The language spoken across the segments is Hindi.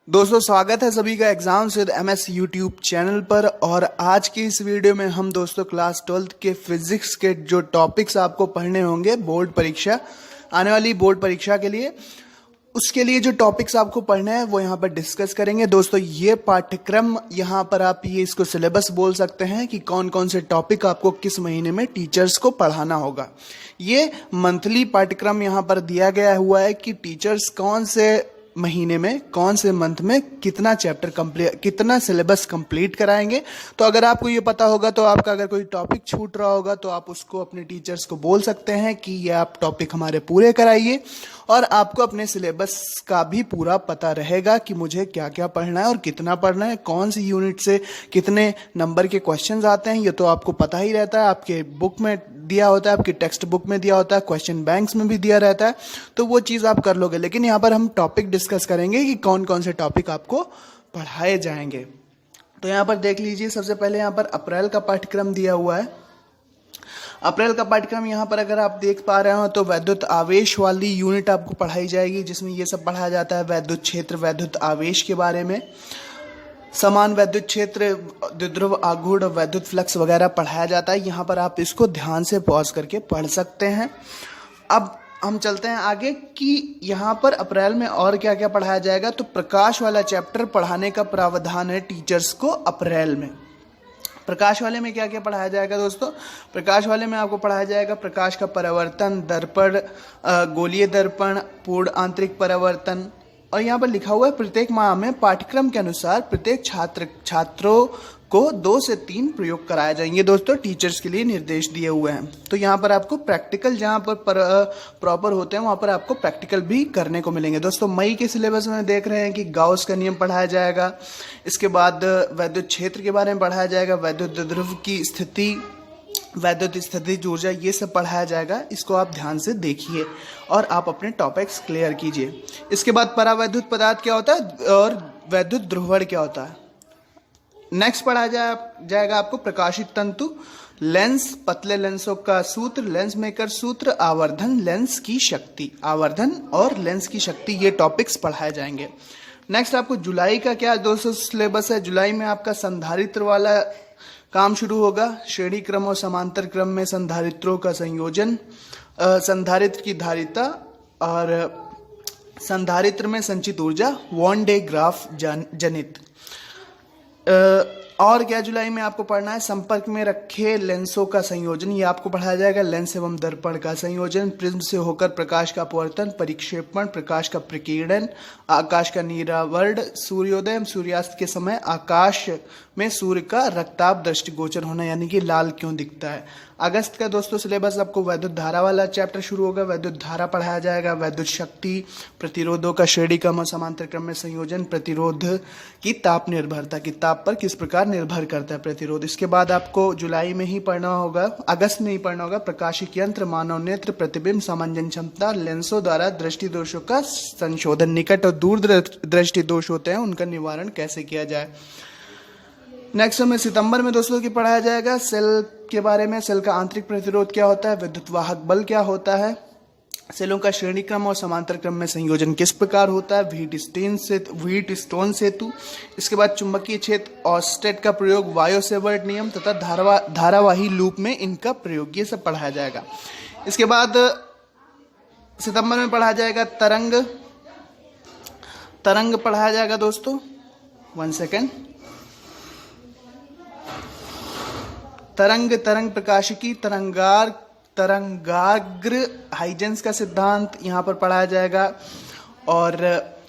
दोस्तों स्वागत है सभी का exams with MS YouTube channel पर। और आज की इस वीडियो में हम दोस्तों क्लास 12th के फिजिक्स के जो टॉपिक्स आपको पढ़ने होंगे बोर्ड परीक्षा आने वाली बोर्ड परीक्षा के लिए, उसके लिए जो टॉपिक्स आपको पढ़ने हैं वो यहाँ पर डिस्कस करेंगे। दोस्तों ये पाठ्यक्रम यहाँ पर आप ये इसको सिलेबस बोल सकते हैं कि कौन कौन से टॉपिक आपको किस महीने में टीचर्स को पढ़ाना होगा। ये मंथली पाठ्यक्रम यहाँ पर दिया गया हुआ है कि टीचर्स कौन से महीने में कौन से मंथ में कितना चैप्टर कंप्लीट कितना सिलेबस कंप्लीट कराएंगे। तो अगर आपको ये पता होगा तो आपका अगर कोई टॉपिक छूट रहा होगा तो आप उसको अपने टीचर्स को बोल सकते हैं कि ये आप टॉपिक हमारे पूरे कराइए, और आपको अपने सिलेबस का भी पूरा पता रहेगा कि मुझे क्या क्या पढ़ना है और कितना पढ़ना है, कौन सी यूनिट से कितने नंबर के क्वेश्चंस आते हैं। ये तो आपको पता ही रहता है, आपके बुक में दिया होता है, आपकी टेक्स्ट बुक में दिया होता है, क्वेश्चन बैंक्स में भी दिया रहता है, तो वो चीज़ आप कर लोगे। लेकिन यहाँ पर हम टॉपिक डिस्कस करेंगे कि कौन कौन से टॉपिक आपको पढ़ाए जाएंगे। तो यहाँ पर देख लीजिए, सबसे पहले यहाँ पर अप्रैल का पाठ्यक्रम दिया हुआ है। अप्रैल का पाठ्यक्रम यहाँ पर अगर आप देख पा रहे हो तो वैद्युत आवेश वाली यूनिट आपको पढ़ाई जाएगी, जिसमें ये सब पढ़ाया जाता है वैद्युत क्षेत्र, वैद्युत आवेश के बारे में, समान वैद्युत क्षेत्र, द्विध्रुव आघूर्ण, वैद्युत फ्लक्स वगैरह पढ़ाया जाता है। यहाँ पर आप इसको ध्यान से पॉज करके पढ़ सकते हैं। अब हम चलते हैं आगे कि यहाँ पर अप्रैल में और क्या क्या पढ़ाया जाएगा। तो प्रकाश वाला चैप्टर पढ़ाने का प्रावधान है टीचर्स को अप्रैल में। प्रकाश वाले में क्या क्या पढ़ाया जाएगा दोस्तों? प्रकाश वाले में आपको पढ़ाया जाएगा प्रकाश का परावर्तन, दर्पण, गोलीय दर्पण, पूर्ण आंतरिक परावर्तन। और यहाँ पर लिखा हुआ है प्रत्येक माह में पाठ्यक्रम के अनुसार प्रत्येक छात्रों को 2 से 3 प्रयोग कराए जाएंगे। दोस्तों टीचर्स के लिए निर्देश दिए हुए हैं। तो यहाँ पर आपको प्रैक्टिकल जहाँ पर प्रॉपर होते हैं वहाँ पर आपको प्रैक्टिकल भी करने को मिलेंगे। दोस्तों मई के सिलेबस में देख रहे हैं कि गाउस का नियम पढ़ाया जाएगा, इसके बाद वैद्युत क्षेत्र के बारे में पढ़ाया जाएगा, वैद्युत ध्रुव की स्थिति, वैद्युत स्थितिज ऊर्जा, ये सब पढ़ाया जाएगा। इसको आप ध्यान से देखिए और आप अपने टॉपिक्स क्लियर कीजिए। इसके बाद परावैद्युत पदार्थ क्या होता है और वैद्युत ध्रुवण क्या होता है। नेक्स्ट पढ़ाया जाएगा आपको प्रकाशित तंतु, लेंस, पतले लेंसों का सूत्र, लेंस मेकर सूत्र, आवर्धन, लेंस की शक्ति, आवर्धन और लेंस की शक्ति, ये टॉपिक्स पढ़ाए जाएंगे। नेक्स्ट आपको जुलाई का क्या दोस्तों सिलेबस है। जुलाई में आपका संधारित्र वाला काम शुरू होगा। श्रेणी क्रम और समांतर क्रम में संधारित्रों का संयोजन, संधारित्र की धारिता और संधारित्र में संचित ऊर्जा, वॉन डे ग्राफ जनित। और क्या जुलाई में आपको पढ़ना है, संपर्क में रखे लेंसों का संयोजन, ये आपको पढ़ाया जाएगा। लेंस एवं दर्पण का संयोजन, प्रिज्म से होकर प्रकाश का अपवर्तन, परिक्षेपण, प्रकाश का प्रकीर्णन, आकाश का निरावरण, सूर्योदय एवं सूर्यास्त के समय आकाश में सूर्य का रक्ताभ दृष्टिगोचर होना, यानी कि लाल क्यों दिखता है। अगस्त का दोस्तों सिलेबस आपको वैद्युत धारा वाला चैप्टर शुरू होगा। वैद्युत धारा पढ़ाया जाएगा, वैद्युत शक्ति, प्रतिरोधों का श्रेणी क्रम और समांतर क्रम में संयोजन, प्रतिरोध की ताप निर्भरता, की ताप पर किस प्रकार निर्भर करता है प्रतिरोध। इसके बाद आपको जुलाई में ही पढ़ना होगा, अगस्त में ही पढ़ना होगा प्रकाशिक यंत्र, मानव नेत्र, प्रतिबिंब, सामंजन क्षमता, लेंसों द्वारा दृष्टि दोषों का संशोधन, निकट और दूर दृष्टि दोष होते हैं उनका निवारण कैसे किया जाए। नेक्स्ट हमें सितंबर में दोस्तों की पढ़ाया जाएगा सेल के बारे में, सेल का आंतरिक प्रतिरोध क्या होता है, विद्युत वाहक बल क्या होता है, सेलों का श्रेणी क्रम और समांतर क्रम में संयोजन किस प्रकार होता है, व्हीट स्टोन सेतु। इसके बाद चुंबकीय क्षेत्र, ऑस्टेट का प्रयोग, वायो सेवर्ट नियम तथा धारावाही लूप में इनका प्रयोग, ये सब पढ़ाया जाएगा। इसके बाद सितंबर में पढ़ाया जाएगा तरंग पढ़ाया जाएगा दोस्तों। 1 सेकेंड। तरंग प्रकाशिकी, तरंगाग्र, हाइजेंस का सिद्धांत यहाँ पर पढ़ाया जाएगा। और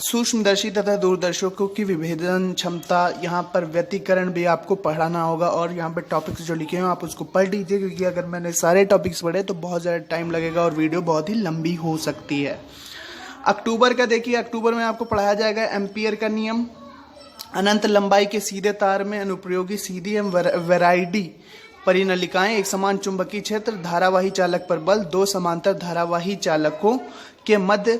सूक्ष्मदर्शी तथा दूरदर्शकों की विभेदन क्षमता, यहाँ पर व्यतिकरण भी आपको पढ़ाना होगा। और यहाँ पर टॉपिक्स जो लिखे हैं आप उसको पढ़ लीजिए, क्योंकि अगर मैंने सारे टॉपिक्स पढ़े तो बहुत ज़्यादा टाइम लगेगा और वीडियो बहुत ही लंबी हो सकती है। अक्टूबर का देखिए, अक्टूबर में आपको पढ़ाया जाएगा एम्पियर का नियम, अनंत लंबाई के सीधे तार में अनुप्रयोगी सीधी एवं वेराइडी परिनलिकाएं, एक समान चुंबकीय क्षेत्र, धारावाही चालक पर बल, 2 समांतर धारावाही चालकों के मध्य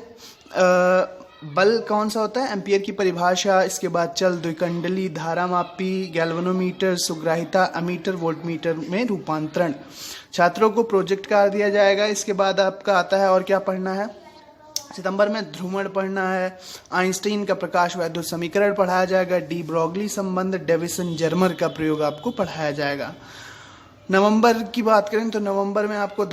बल कौन सा होता है, एम्पियर की परिभाषा। इसके बाद चल द्विकंडली, धारामापी, गैल्वेनोमीटर, सुग्राहिता, अमीटर, वोल्टमीटर में रूपांतरण। छात्रों को प्रोजेक्ट कार्य दिया जाएगा। इसके बाद आपका आता है और क्या पढ़ना है, सितंबर में ध्रुवण पढ़ना है, आइंस्टीन का प्रकाश वैद्युत समीकरण पढ़ाया जाएगा, डी ब्रोगली संबंध, डेविसन जर्मर का प्रयोग आपको पढ़ाया जाएगा। नवंबर की बात करें तो नवंबर में आपको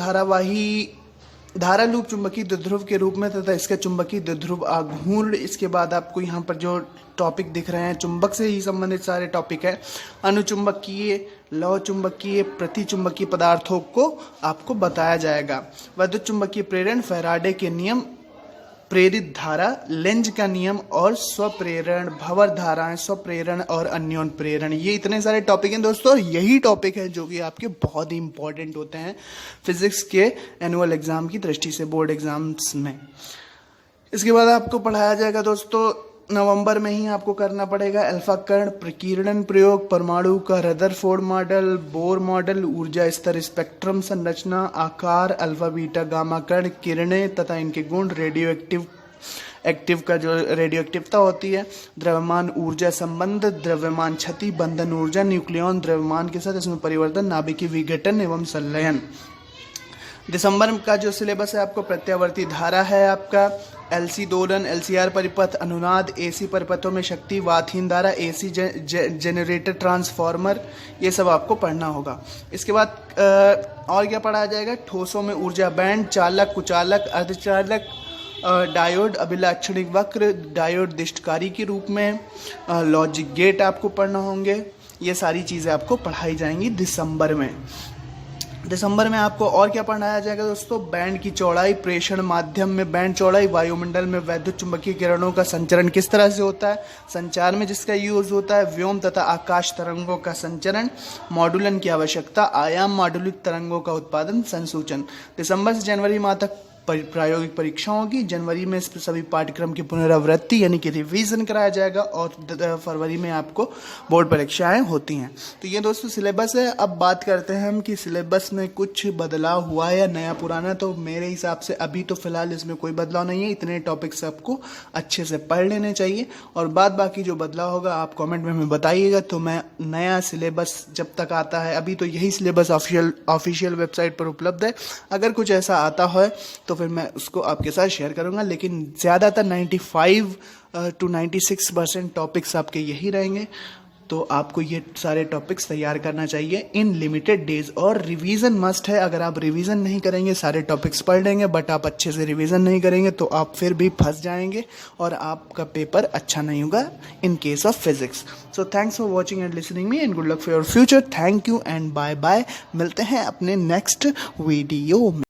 धारा लूप चुंबकीय द्विध्रुव के रूप में तथा इसके चुंबकीय द्विध्रुव आघूर्ण, इसके बाद आपको यहाँ पर जो टॉपिक दिख रहे हैं चुंबक से ही संबंधित सारे टॉपिक है, अनुचुंबकीय, लौह चुंबकीय, प्रतिचुंबकीय पदार्थों को आपको बताया जाएगा। वैद्युत चुंबकीय प्रेरण, फैराडे के नियम, प्रेरित धारा, लेंज का नियम और स्वप्रेरण, भंवर धाराएं, स्वप्रेरण और अन्योन प्रेरण, ये इतने सारे टॉपिक हैं दोस्तों। यही टॉपिक है जो कि आपके बहुत ही इंपॉर्टेंट होते हैं फिजिक्स के एनुअल एग्जाम की दृष्टि से, बोर्ड एग्जाम्स में। इसके बाद आपको पढ़ाया जाएगा दोस्तों, नवंबर में ही आपको करना पड़ेगा अल्फा कण प्रकीर्णन प्रयोग, परमाणु का रदरफोर्ड मॉडल, बोर मॉडल, ऊर्जा स्तर, स्पेक्ट्रम संरचना, आकार, अल्फा बीटा गामा कण, किरणें तथा इनके गुण, एक्टिव का जो रेडियो एक्टिवता होती है, द्रव्यमान ऊर्जा संबंध, द्रव्यमान क्षति, बंधन ऊर्जा, न्यूक्लियॉन द्रव्यमान के साथ इसमें परिवर्तन, नाभिकीय विघटन एवं संलयन। दिसंबर का जो सिलेबस है आपको प्रत्यावर्ती धारा है, आपका एलसी दोलन, एलसीआर परिपथ, अनुनाद, एसी परिपथों में शक्ति, वातहीन धारा, एसी जनरेटर ट्रांसफार्मर, ये सब आपको पढ़ना होगा। इसके बाद और क्या पढ़ाया जाएगा, ठोसों में ऊर्जा बैंड, चालक, कुचालक, अर्धचालक, डायोड, अभिलाक्षणिक वक्र, डायोड दिष्टकारी के रूप में, लॉजिक गेट आपको पढ़ना होंगे। ये सारी चीज़ें आपको पढ़ाई जाएंगी दिसंबर में। दिसंबर में आपको और क्या पढ़ाया जाएगा दोस्तों, बैंड की चौड़ाई, प्रेषण माध्यम में बैंड चौड़ाई, वायुमंडल में वैद्युत चुंबकीय किरणों का संचरण किस तरह से होता है, संचार में जिसका यूज होता है, व्योम तथा आकाश तरंगों का संचरण, मॉड्यूलन की आवश्यकता, आयाम मॉड्यूलित तरंगों का उत्पादन, संसूचन। दिसंबर से जनवरी माह तक प्रायोगिक परीक्षाओं की, जनवरी में सभी पाठ्यक्रम की पुनरावृत्ति यानी कि रिवीजन कराया जाएगा और फरवरी में आपको बोर्ड परीक्षाएं होती हैं। तो ये दोस्तों सिलेबस है। अब बात करते हैं हम कि सिलेबस में कुछ बदलाव हुआ है या नया पुराना। तो मेरे हिसाब से अभी तो फिलहाल इसमें कोई बदलाव नहीं है, इतने टॉपिक्स आपको अच्छे से पढ़ लेने चाहिए और बाद बाकी जो बदलाव होगा आप कॉमेंट में हमें बताइएगा। तो मैं नया सिलेबस जब तक आता है, अभी तो यही सिलेबस ऑफिशियल वेबसाइट पर उपलब्ध है, अगर कुछ ऐसा आता है तो फिर मैं उसको आपके साथ शेयर करूंगा। लेकिन ज़्यादातर 95 to 96% टॉपिक्स आपके यही रहेंगे। तो आपको ये सारे टॉपिक्स तैयार करना चाहिए इन लिमिटेड डेज और रिवीजन मस्ट है। अगर आप रिवीजन नहीं करेंगे, सारे टॉपिक्स पढ़ लेंगे बट आप अच्छे से रिवीजन नहीं करेंगे तो आप फिर भी फंस जाएंगे और आपका पेपर अच्छा नहीं होगा in case of physics. So thanks for watching and listening me and good luck for your future. Thank you and bye bye. मिलते हैं अपने नेक्स्ट वीडियो में।